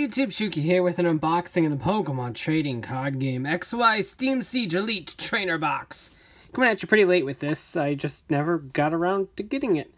YouTube, Shuki here with an unboxing of the Pokemon trading card game XY Steam Siege Elite Trainer Box. Coming at you pretty late with this, I just never got around to getting it.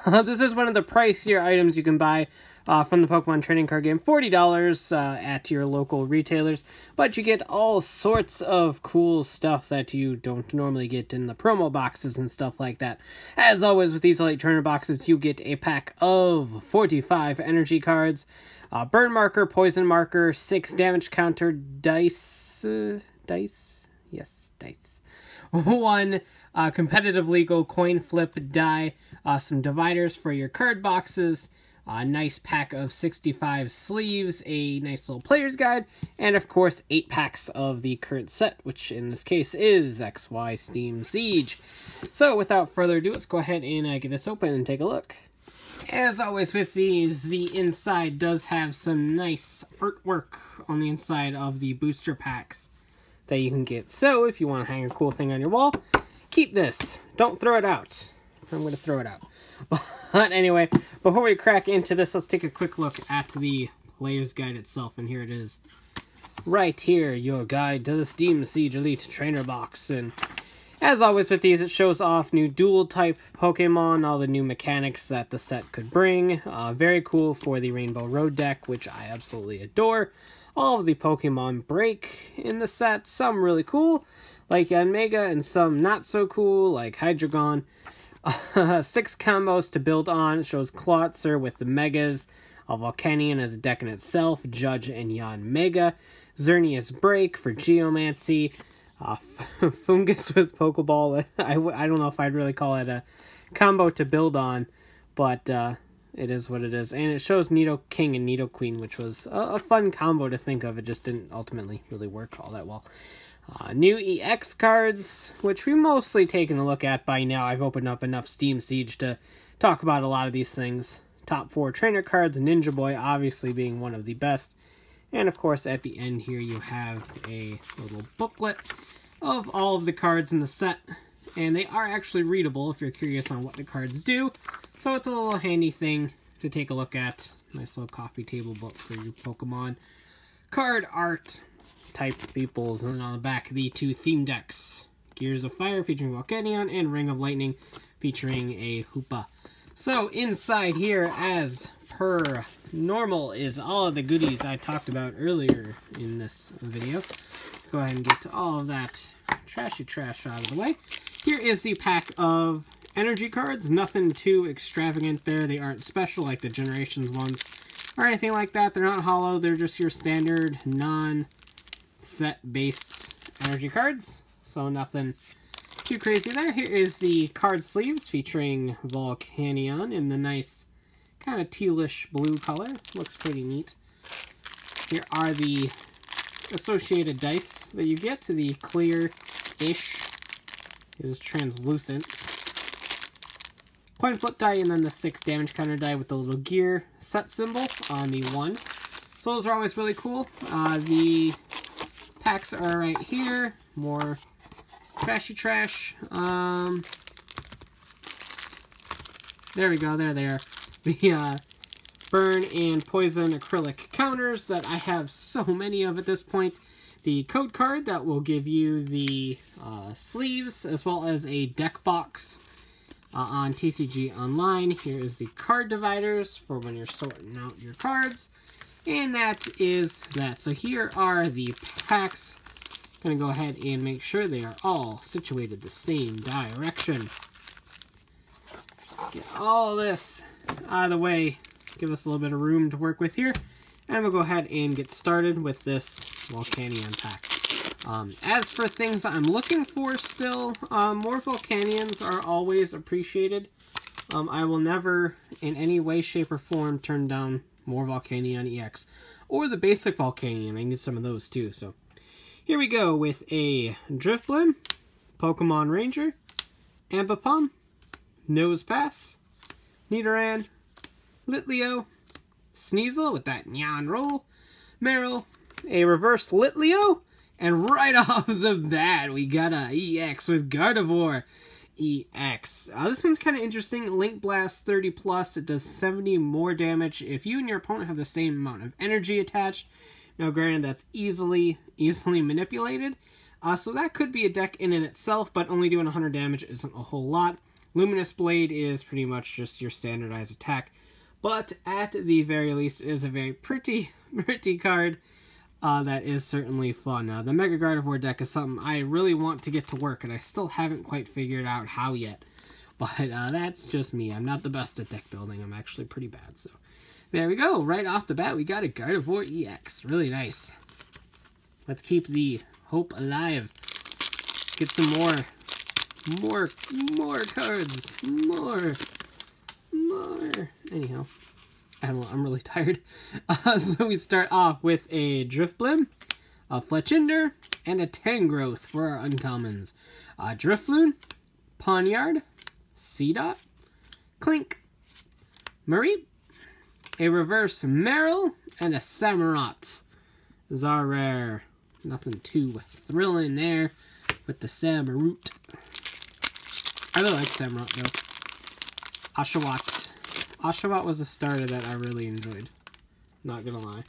This is one of the pricier items you can buy from the Pokemon trading card game, $40 at your local retailers, but you get all sorts of cool stuff that you don't normally get in the promo boxes and stuff like that. As always with these Elite Trainer boxes, you get a pack of 45 energy cards, burn marker, poison marker, 6 damage counter dice, yes, dice. 1 competitive legal coin flip die, some dividers for your card boxes, a nice pack of 65 sleeves, a nice little player's guide, and of course 8 packs of the current set, which in this case is XY Steam Siege. So without further ado, let's go ahead and get this open and take a look. As always with these, the inside does have some nice artwork on the inside of the booster packs that you can get. So if you want to hang a cool thing on your wall, keep this. Don't throw it out. I'm going to throw it out. But anyway, before we crack into this, let's take a quick look at the player's guide itself. And here it is. Right here, your guide to the Steam Siege Elite Trainer Box. And as always with these, it shows off new dual type Pokemon, all the new mechanics that the set could bring. Very cool for the Rainbow Road deck, which I absolutely adore. All of the Pokemon break in the set, some really cool, like Yanmega, and some not so cool, like Hydreigon. 6 combos to build on. It shows Klotzer with the Megas, a Volcanion as a deck in itself, Judge and Yanmega, Xerneas Break for Geomancy, Fungus with Pokeball. I don't know if I'd really call it a combo to build on, but it is what it is. And it shows Nidoking and Nidoqueen, which was a fun combo to think of. It just didn't ultimately really work all that well. New EX cards, which we've mostly taken a look at by now. I've opened up enough Steam Siege to talk about a lot of these things. Top 4 trainer cards, Ninja Boy obviously being one of the best. And of course at the end here you have a little booklet of all of the cards in the set. And they are actually readable if you're curious on what the cards do. So it's a little handy thing to take a look at. Nice little coffee table book for your Pokemon card art type peoples. And then on the back, the 2 theme decks. Gears of Fire featuring Volcanion and Ring of Lightning featuring a Hoopa. So inside here, as per normal, is all of the goodies I talked about earlier in this video. Let's go ahead and get to all of that trashy trash out of the way. Here is the pack of energy cards. Nothing too extravagant there. They aren't special like the Generations ones or anything like that. They're not hollow. They're just your standard non-set-based energy cards. So nothing too crazy there. Here is the card sleeves featuring Volcanion in the nice kind of tealish blue color. Looks pretty neat. Here are the associated dice that you get. The clear-ish is translucent coin flip die, and then the 6 damage counter die with the little gear set symbol on the 1. So those are always really cool. The packs are right here. More trashy trash. There we go. There they are. The burn and poison acrylic counters that I have so many of at this point. The code card that will give you the sleeves, as well as a deck box on TCG Online. Here is the card dividers for when you're sorting out your cards. And that is that. So here are the packs. I'm going to go ahead and make sure they are all situated the same direction. Get all this out of the way. Give us a little bit of room to work with here. And we'll go ahead and get started with this Volcanion pack. As for things I'm looking for still, more Volcanions are always appreciated. I will never, in any way, shape, or form, turn down more Volcanion EX. Or the basic Volcanion. I need some of those too. So here we go with a Drifblim, Pokemon Ranger, Ambipom, Nosepass, Nidoran, Litleo, Sneasel with that Nyan roll, Meryl, a reverse Litleo, and right off the bat, we got a EX with Gardevoir. EX. This one's kind of interesting. Link Blast 30 plus. It does 70 more damage if you and your opponent have the same amount of energy attached. Now, granted, that's easily manipulated. So that could be a deck in and itself, but only doing 100 damage isn't a whole lot. Luminous Blade is pretty much just your standardized attack. But at the very least, it is a very pretty card. That is certainly fun. The Mega Gardevoir deck is something I really want to get to work, and I still haven't quite figured out how yet. But that's just me. I'm not the best at deck building. I'm actually pretty bad. So there we go. Right off the bat, we got a Gardevoir EX. Really nice. Let's keep the hope alive. Get some more cards. More. Anyhow. I don't know, I'm really tired. So we start off with a Drifblim, a Fletchinder, and a Tangrowth for our uncommons. Drifloon, Pawniard, Seedot, Clink, Mareep, a reverse Marill, and a Samurott is our rare. Nothing too thrilling there with the Samurott. I really like Samurott though. Oshawott was a starter that I really enjoyed. Not gonna lie.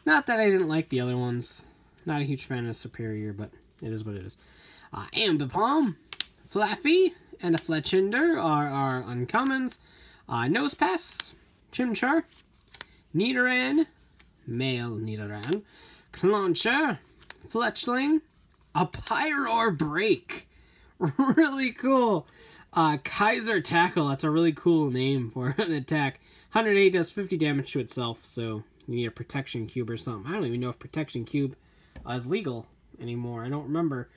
Not that I didn't like the other ones. Not a huge fan of Superior, but it is what it is. Ambipom, Flaffy, and a Fletchinder are our uncommons. Nosepass, Chimchar, Nidoran, male Nidoran, Clauncher, Fletchling, a Pyroar Break. Really cool. Kaiser Tackle, that's a really cool name for an attack. 108 does 50 damage to itself, so you need a Protection Cube or something. I don't even know if Protection Cube is legal anymore. I don't remember.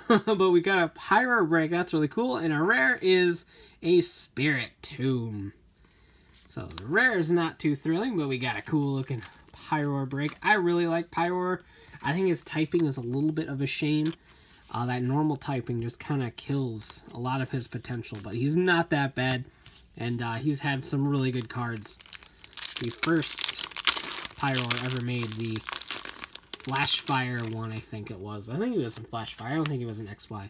But we got a Pyro Break, that's really cool. And our rare is a Spirit Tomb. So the rare is not too thrilling, but we got a cool looking Pyro Break. I really like Pyro. I think his typing is a little bit of a shame. That normal typing just kind of kills a lot of his potential, but he's not that bad, and he's had some really good cards. The first Pyroar ever made, the Flash Fire one, I think it was. I think he was in Flash Fire. I don't think he was in XY.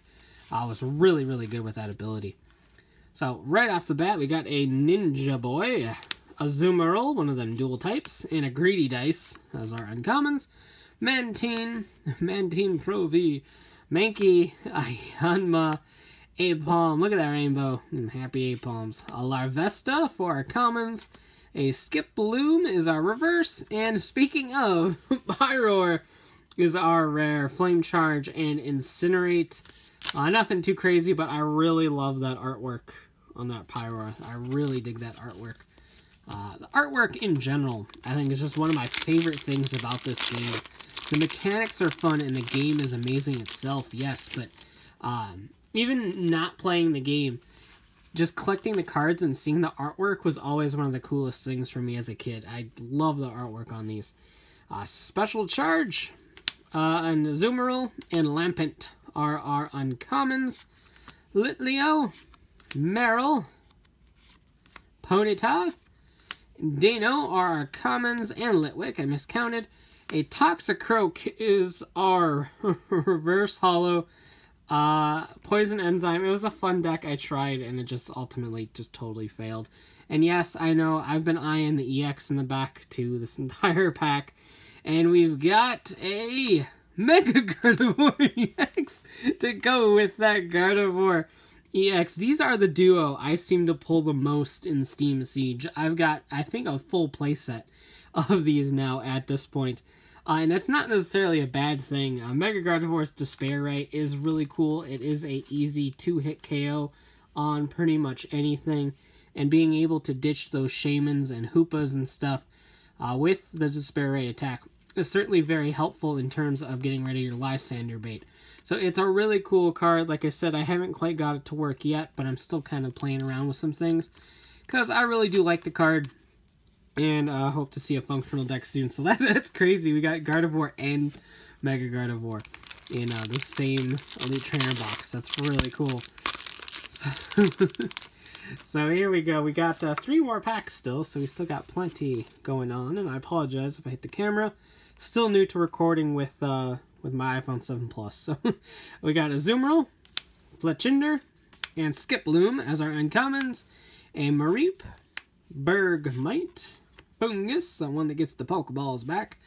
Was really, really good with that ability. So, right off the bat, we got a Ninja Boy, a Azumarill, one of them dual types, and a Greedy Dice as our uncommons. Mantine Pro V, Mankey, Yanma, Apalm, look at that rainbow, happy Apalms. A Larvesta for our commons, a Skip Bloom is our reverse, and speaking of, Pyroar is our rare, Flame Charge and Incinerate. Nothing too crazy, but I really love that artwork on that Pyroar. I really dig that artwork. The artwork in general, I think, is just one of my favorite things about this game. The mechanics are fun, and the game is amazing itself, yes, but even not playing the game, just collecting the cards and seeing the artwork was always one of the coolest things for me as a kid. I love the artwork on these. Special Charge, and Azumarill, and Lampent are our uncommons. Litleo, Marill, Ponyta, Dano are our commons, and Litwick, I miscounted. A Toxicroak is our reverse holo. Poison Enzyme. It was a fun deck I tried, and it just ultimately just totally failed. And yes, I know, I've been eyeing the EX in the back to this entire pack. And we've got a Mega Gardevoir EX to go with that Gardevoir EX. These are the duo I seem to pull the most in Steam Siege. I've got, I think, a full playset of these now at this point. And that's not necessarily a bad thing. Mega Gardevoir's Despair Ray is really cool. It is a easy 2-hit KO on pretty much anything. And being able to ditch those Shamans and Hoopas and stuff with the Despair Ray attack is certainly very helpful in terms of getting rid of your Lysander bait. So it's a really cool card. Like I said, I haven't quite got it to work yet, but I'm still kind of playing around with some things, because I really do like the card. And hope to see a functional deck soon. So that's crazy. We got Gardevoir and Mega Gardevoir in the same Elite Trainer box. That's really cool. So here we go. We got 3 more packs still, so we still got plenty going on. And I apologize if I hit the camera. Still new to recording with my iPhone 7 Plus. So we got Azumarill, Fletchinder, and Skiploom as our uncommons, a Mareep, Bergmite, Bungus, the one that gets the Pokeballs back,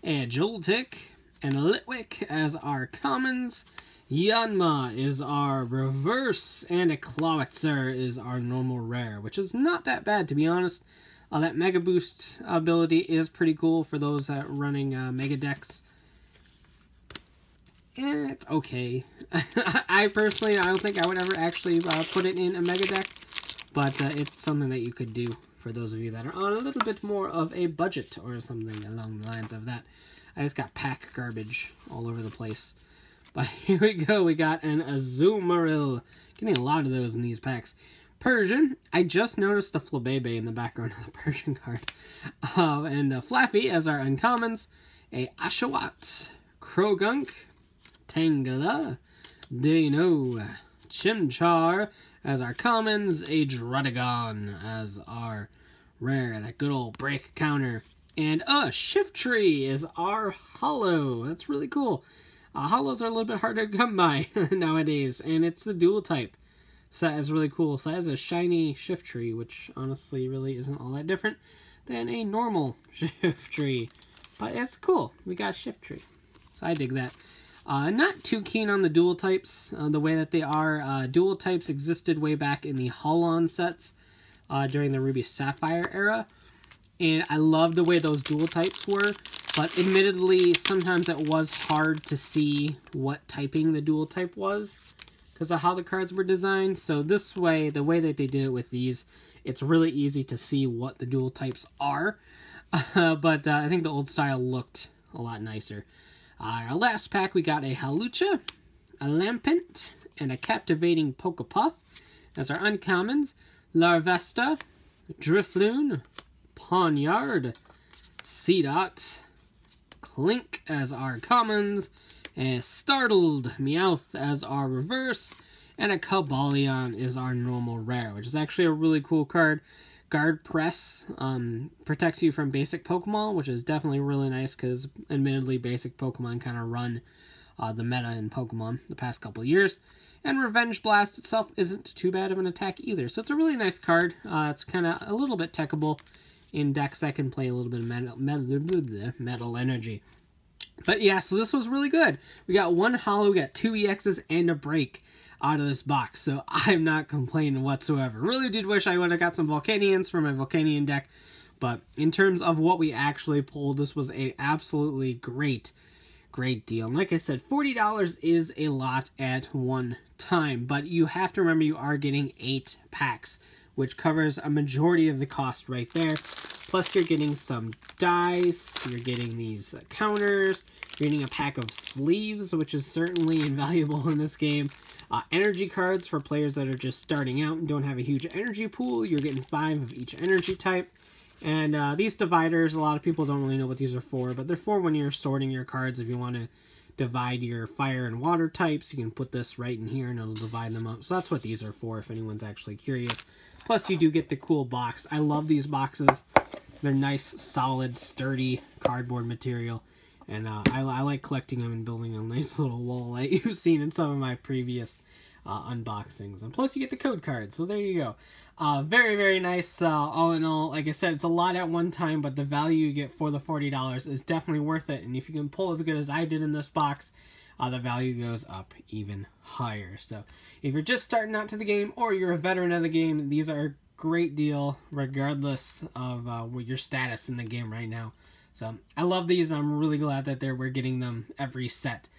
a Joltik, and a Litwick as our commons. Yanma is our reverse, and a Clawitzer is our normal rare, which is not that bad, to be honest. That Mega Boost ability is pretty cool for those that are running Mega Decks. It's okay. I personally, I don't think I would ever actually put it in a Mega Deck, but it's something that you could do for those of you that are on a little bit more of a budget or something along the lines of that. I just got pack garbage all over the place. But here we go, we got an Azumarill. Getting a lot of those in these packs. Persian, I just noticed the Flabébé in the background of the Persian card. And Flaffy as our uncommons. A Oshawott, Krogunk, Tangela, Dano, Chimchar as our commons. A Druddigon as our rare, that good old break counter. And Shiftry is our holo. That's really cool. Holos are a little bit harder to come by nowadays, and it's the dual type. So that is really cool. So that is a shiny Shiftry, which honestly really isn't all that different than a normal Shiftry. But it's cool. We got Shiftry. So I dig that. Not too keen on the dual types, the way that they are. Dual types existed way back in the Holon sets during the Ruby Sapphire era. And I love the way those dual types were. But admittedly, sometimes it was hard to see what typing the dual type was because of how the cards were designed. So this way, the way that they did it with these, it's really easy to see what the dual types are. But I think the old style looked a lot nicer. Our last pack, we got a Halucha, a Lampent, and a Captivating Pokepuff. As our uncommons, Larvesta, Drifloon, Pawniard, Seedot, Clink as our commons, a Startled Meowth as our reverse, and a Cobalion is our normal rare, which is actually a really cool card. Guard Press protects you from basic Pokemon, which is definitely really nice because admittedly basic Pokemon kind of run the meta in Pokemon the past couple of years. And Revenge Blast itself isn't too bad of an attack either, so it's a really nice card. It's kind of a little bit techable in decks that can play a little bit of metal energy. But yeah, so this was really good. We got one holo, we got 2 EXs, and a break out of this box. So I'm not complaining whatsoever. Really did wish I would have got some Volcanions for my Volcanion deck. But in terms of what we actually pulled, this was a absolutely great deal. And like I said, $40 is a lot at one time. But you have to remember you are getting 8 packs, which covers a majority of the cost right there. Plus you're getting some dice, you're getting these counters, you're getting a pack of sleeves, which is certainly invaluable in this game. Energy cards for players that are just starting out and don't have a huge energy pool. You're getting 5 of each energy type. And these dividers, a lot of people don't really know what these are for, but they're for when you're sorting your cards. If you want to divide your fire and water types, you can put this right in here and it'll divide them up. So that's what these are for if anyone's actually curious. Plus you do get the cool box. I love these boxes. They're nice, solid, sturdy cardboard material. And I like collecting them and building a nice little wall like you've seen in some of my previous unboxings. And plus you get the code card, so there you go. Very, very nice. All in all, like I said, it's a lot at one time, but the value you get for the $40 is definitely worth it. And if you can pull as good as I did in this box, the value goes up even higher. So if you're just starting out to the game or you're a veteran of the game, these are a great deal regardless of your status in the game right now. So I love these, and I'm really glad that we're getting them every set.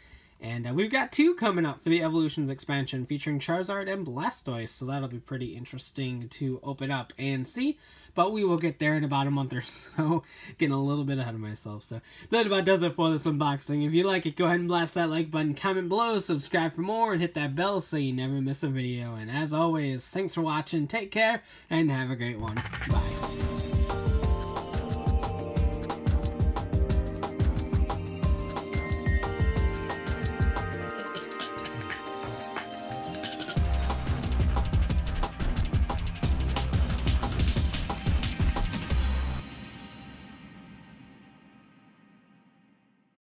And we've got 2 coming up for the Evolutions expansion featuring Charizard and Blastoise, so that'll be pretty interesting to open up and see. But we will get there in about a month or so, getting a little bit ahead of myself. So that about does it for this unboxing. If you like it, go ahead and blast that like button, comment below, subscribe for more, and hit that bell so you never miss a video. And as always, thanks for watching, take care, and have a great one. Bye.